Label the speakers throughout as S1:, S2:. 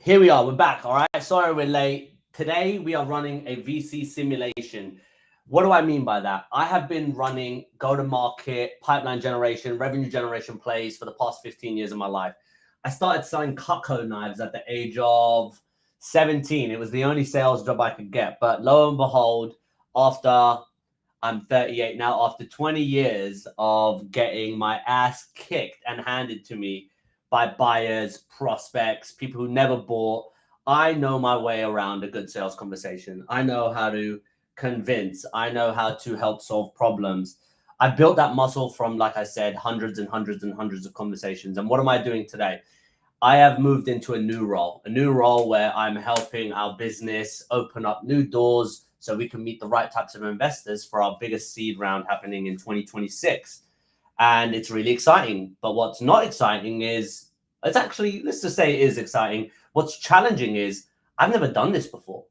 S1: Here we are. We're back. All right. Sorry we're late. Today we are running a VC simulation. What do I mean by that? I have been running go-to-market, pipeline generation, revenue generation plays for the past 15 years of my life. I started selling Cutco knives at the age of 17. It was the only sales job I could get. But lo and behold, after I'm 38 now, after 20 years of getting my ass kicked and handed to me by buyers, prospects, people who never bought, I know my way around a good sales conversation. I know how to convince, I know how to help solve problems. I built that muscle from, like I said, hundreds and hundreds and hundreds of conversations. And what am I doing today? I have moved into a new role where I'm helping our business open up new doors so we can meet the right types of investors for our biggest seed round happening in 2026. And it's really exciting. But what's not exciting is, it's actually, let's just say it is exciting. What's challenging is I've never done this before.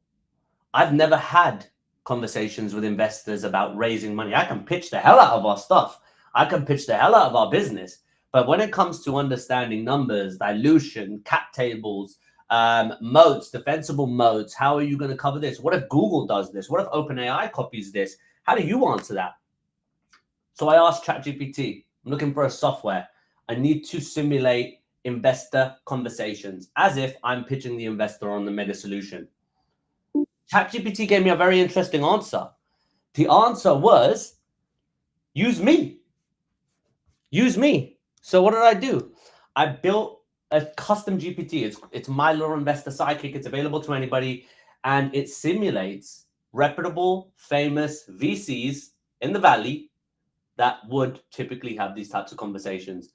S1: I've never had conversations with investors about raising money. I can pitch the hell out of our stuff. I can pitch the hell out of our business. But when it comes to understanding numbers, dilution, cap tables, moats, defensible moats, how are you going to cover this? What if Google does this? What if OpenAI copies this? How do you answer that? So I asked ChatGPT, I'm looking for a software. I need to simulate investor conversations as if I'm pitching the investor on the mega solution. ChatGPT gave me a very interesting answer. The answer was, use me. Use me. So what did I do? I built a custom GPT. It's my little investor sidekick. It's available to anybody, and it simulates reputable, famous VCs in the valley that would typically have these types of conversations.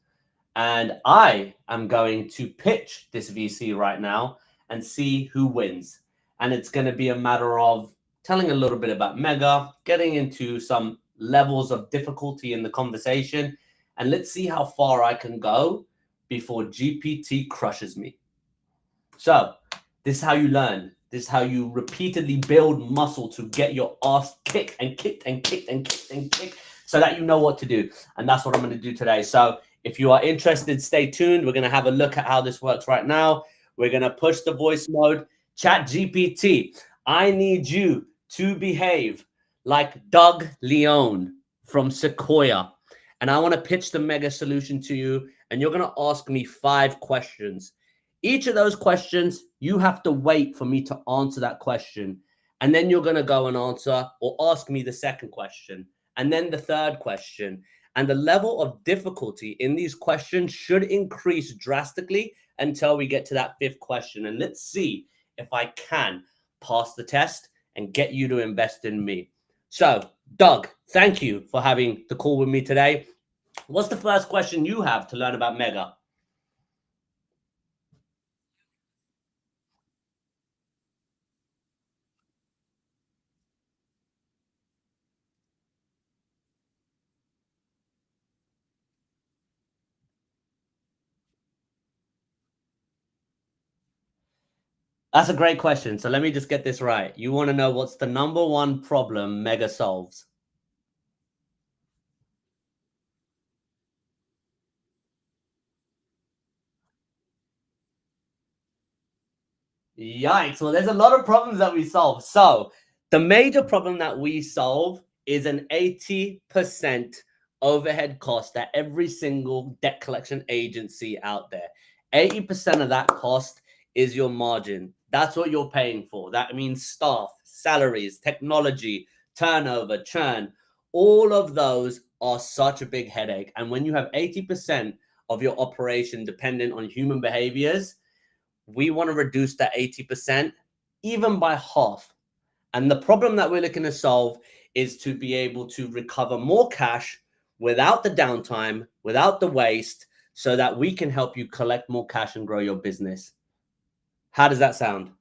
S1: And I am going to pitch this VC right now and see who wins. And it's going to be a matter of telling a little bit about Mega, getting into some levels of difficulty in the conversation, and let's see how far I can go before GPT crushes me. So this is how you learn. This is how you repeatedly build muscle to get your ass kicked and kicked and kicked and kicked and kicked so that you know what to do. And that's what I'm going to do today. So if you are interested, stay tuned. We're going to have a look at how this works right now. We're going to push the voice mode. ChatGPT, I need you to behave like Doug Leone from Sequoia. And I want to pitch the mega solution to you. And you're going to ask me 5 questions. Each of those questions, you have to wait for me to answer that question. And then you're going to go and answer or ask me the second question. And then the third question. And the level of difficulty in these questions should increase drastically until we get to that 5th question. And let's see if I can pass the test and get you to invest in me. So, Doug, thank you for having the call with me today. What's the first question you have to learn about Mega? That's a great question. So let me just get this right. You want to know what's the number one problem Mega solves? Yikes. Well, there's a lot of problems that we solve. So the major problem that we solve is an 80% overhead cost at every single debt collection agency out there. 80% of that cost is your margin. That's what you're paying for. That means staff, salaries, technology, turnover, churn. All of those are such a big headache. And when you have 80% of your operation dependent on human behaviors, we want to reduce that 80% even by half. And the problem that we're looking to solve is to be able to recover more cash without the downtime, without the waste, so that we can help you collect more cash and grow your business. How does that sound?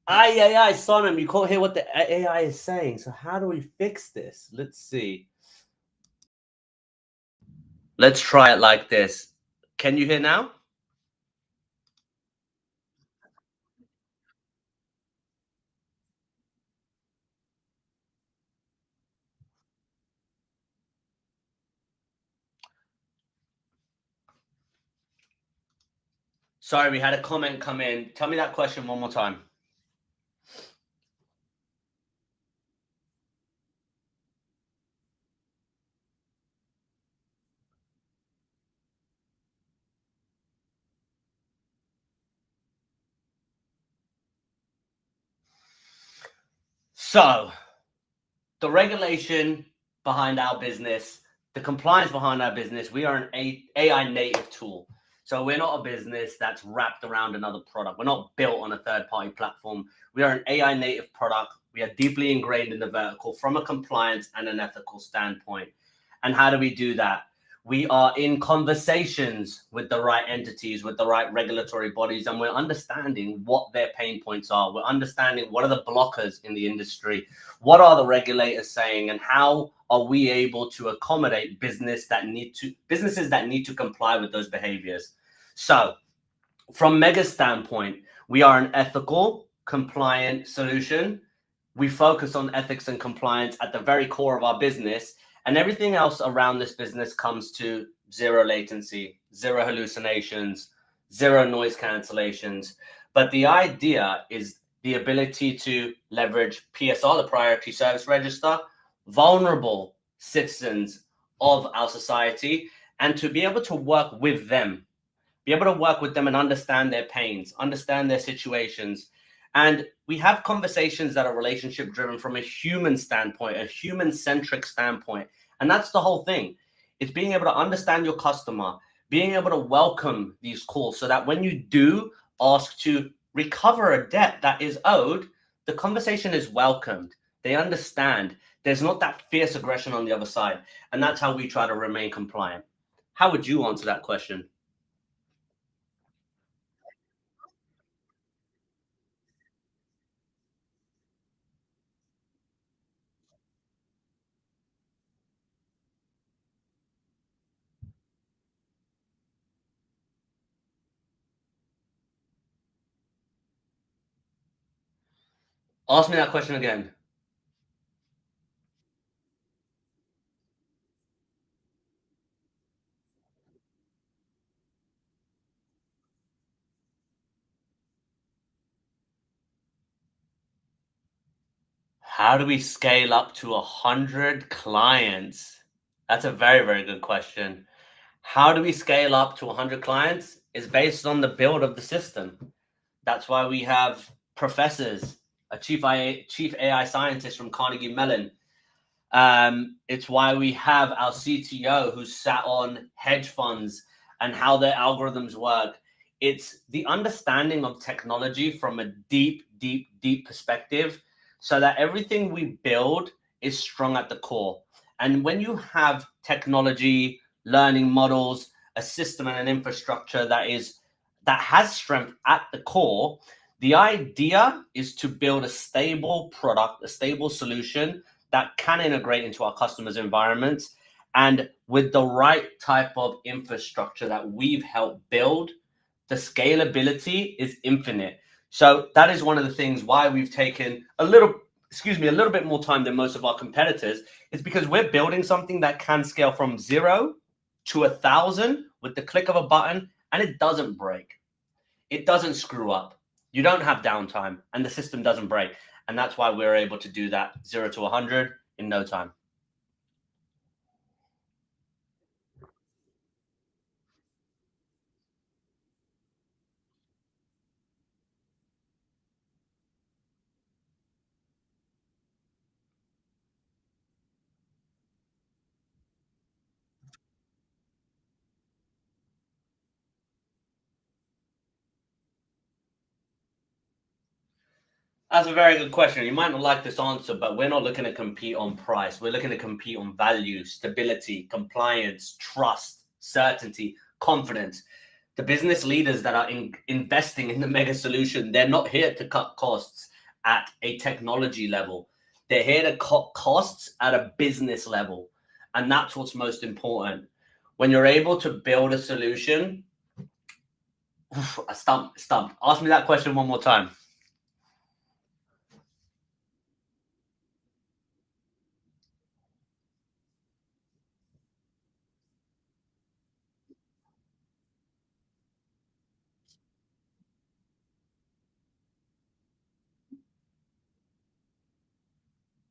S1: Sonam, you can't hear what the AI is saying. So how do we fix this? Let's see. Let's try it like this. Can you hear now? Sorry, we had a comment come in. Tell me that question one more time. So, the regulation behind our business, the compliance behind our business, we are an AI native tool. So we're not a business that's wrapped around another product. We're not built on a third party platform. We are an AI native product. We are deeply ingrained in the vertical from a compliance and an ethical standpoint. And how do we do that? We are in conversations with the right entities, with the right regulatory bodies, and we're understanding what their pain points are. We're understanding what are the blockers in the industry, what are the regulators saying, and how are we able to accommodate businesses that need to comply with those behaviors. So from Mega's standpoint, we are an ethical, compliant solution. We focus on ethics and compliance at the very core of our business, and everything else around this business comes to zero latency, zero hallucinations, zero noise cancellations. But the idea is the ability to leverage PSR, the Priority Service Register, vulnerable citizens of our society, and to be able to work with them, be able to work with them and understand their pains, understand their situations. And we have conversations that are relationship driven from a human standpoint, a human centric standpoint. And that's the whole thing. It's being able to understand your customer, being able to welcome these calls so that when you do ask to recover a debt that is owed, the conversation is welcomed. They understand. There's not that fierce aggression on the other side. And that's how we try to remain compliant. How would you answer that question? Ask me that question again. How do we scale up to 100 clients? That's a very, very good question. How do we scale up to 100 clients is based on the build of the system. That's why we have professors, a chief AI scientist from Carnegie Mellon. It's why we have our CTO who sat on hedge funds and how their algorithms work. It's the understanding of technology from a deep, deep, deep perspective so that everything we build is strong at the core. And when you have technology, learning models, a system and an infrastructure that has strength at the core, the idea is to build a stable product, a stable solution that can integrate into our customers' environments. And with the right type of infrastructure that we've helped build, the scalability is infinite. So that is one of the things why we've taken a little bit more time than most of our competitors. It's because we're building something that can scale from 0 to 1,000 with the click of a button, and it doesn't break. It doesn't screw up. You don't have downtime, and the system doesn't break. And that's why we're able to do that 0 to 100 in no time. That's a very good question. You might not like this answer, but we're not looking to compete on price. We're looking to compete on value, stability, compliance, trust, certainty, confidence. The business leaders that are investing in the mega solution, they're not here to cut costs at a technology level. They're here to cut costs at a business level. And that's what's most important. When you're able to build a solution, I stumped. Ask me that question one more time.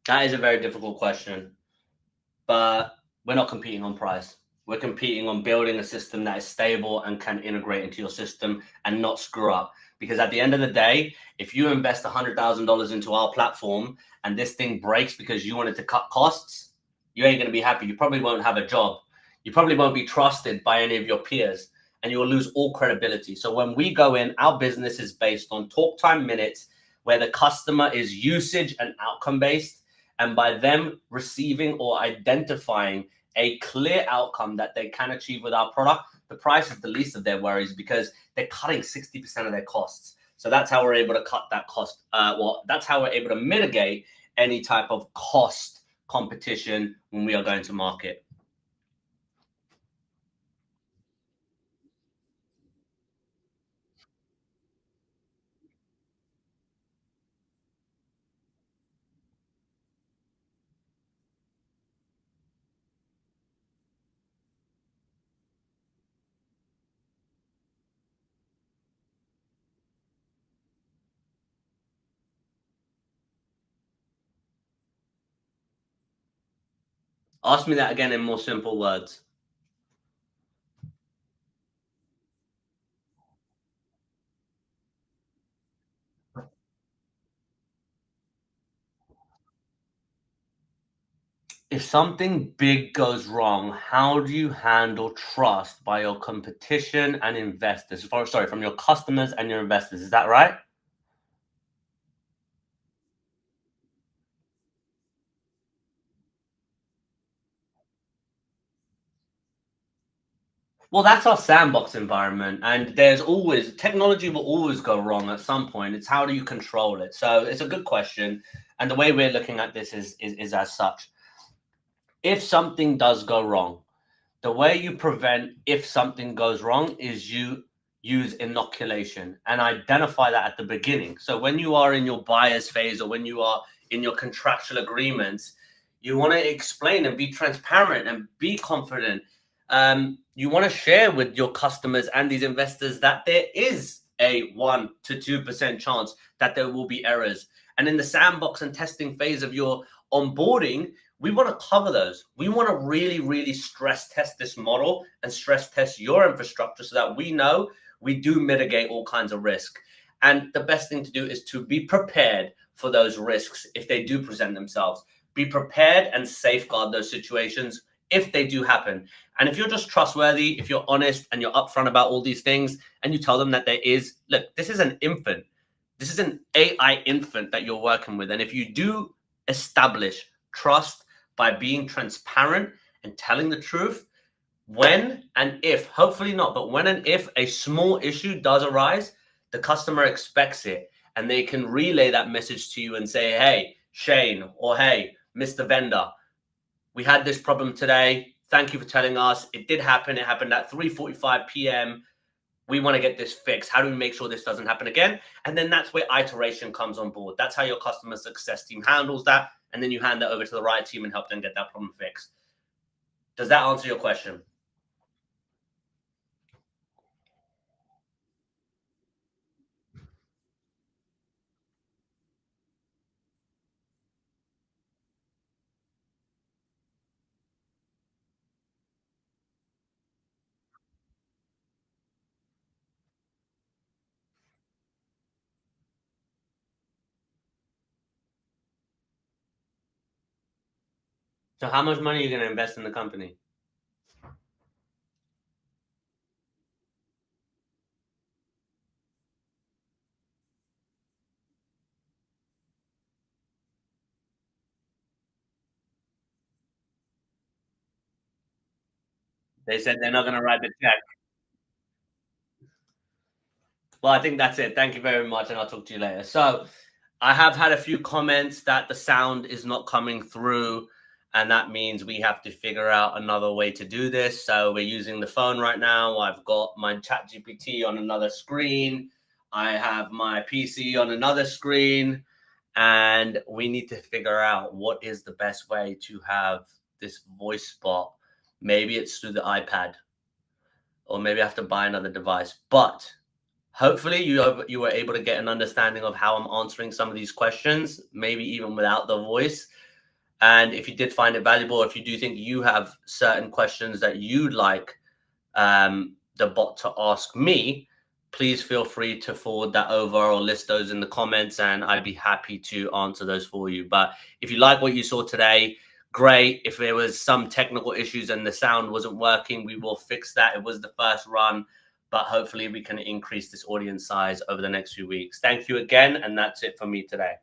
S1: That is a very difficult question, but we're not competing on price. We're competing on building a system that is stable and can integrate into your system and not screw up. Because at the end of the day, if you invest $100,000 into our platform and this thing breaks because you wanted to cut costs, you ain't going to be happy. You probably won't have a job. You probably won't be trusted by any of your peers and you will lose all credibility. So when we go in, our business is based on talk time minutes where the customer is usage and outcome based, and by them receiving or identifying a clear outcome that they can achieve with our product, the price is the least of their worries because they're cutting 60% of their costs. So that's how we're able to cut that cost. That's how we're able to mitigate any type of cost competition when we are going to market. Ask me that again in more simple words. If something big goes wrong, how do you handle trust by your competition and investors? Sorry, from your customers and your investors. Is that right? Well, that's our sandbox environment, and there's always technology will always go wrong at some point. It's how do you control it? So it's a good question, and the way we're looking at this is as such. If something does go wrong, the way you prevent if something goes wrong is you use inoculation and identify that at the beginning. So when you are in your buyer's phase or when you are in your contractual agreements, you want to explain and be transparent and be confident. You want to share with your customers and these investors that there is a 1 to 2% chance that there will be errors. And in the sandbox and testing phase of your onboarding, we want to cover those. We want to really, really stress test this model and stress test your infrastructure so that we know we do mitigate all kinds of risk. And the best thing to do is to be prepared for those risks if they do present themselves. Be prepared and safeguard those situations if they do happen. And if you're just trustworthy, if you're honest and you're upfront about all these things and you tell them that there is, look, this is an infant. This is an AI infant that you're working with. And if you do establish trust by being transparent and telling the truth, when and if, hopefully not, but when and if a small issue does arise, the customer expects it and they can relay that message to you and say, hey, Shane, or hey, Mr. Vendor, we had this problem today. Thank you for telling us. It did happen. It happened at 3:45 p.m. We want to get this fixed. How do we make sure this doesn't happen again? And then that's where iteration comes on board. That's how your customer success team handles that. And then you hand that over to the right team and help them get that problem fixed. Does that answer your question? So how much money are you going to invest in the company? They said they're not going to write the check. Well, I think that's it. Thank you very much, and I'll talk to you later. So I have had a few comments that the sound is not coming through. And that means we have to figure out another way to do this. So we're using the phone right now. I've got my ChatGPT on another screen. I have my PC on another screen. And we need to figure out what is the best way to have this voice bot. Maybe it's through the iPad, or maybe I have to buy another device. But hopefully you were able to get an understanding of how I'm answering some of these questions, maybe even without the voice. And if you did find it valuable, if you do think you have certain questions that you'd like the bot to ask me, please feel free to forward that over or list those in the comments, and I'd be happy to answer those for you. But if you like what you saw today, great. If there was some technical issues and the sound wasn't working, we will fix that. It was the first run, but hopefully we can increase this audience size over the next few weeks. Thank you again, and that's it for me today.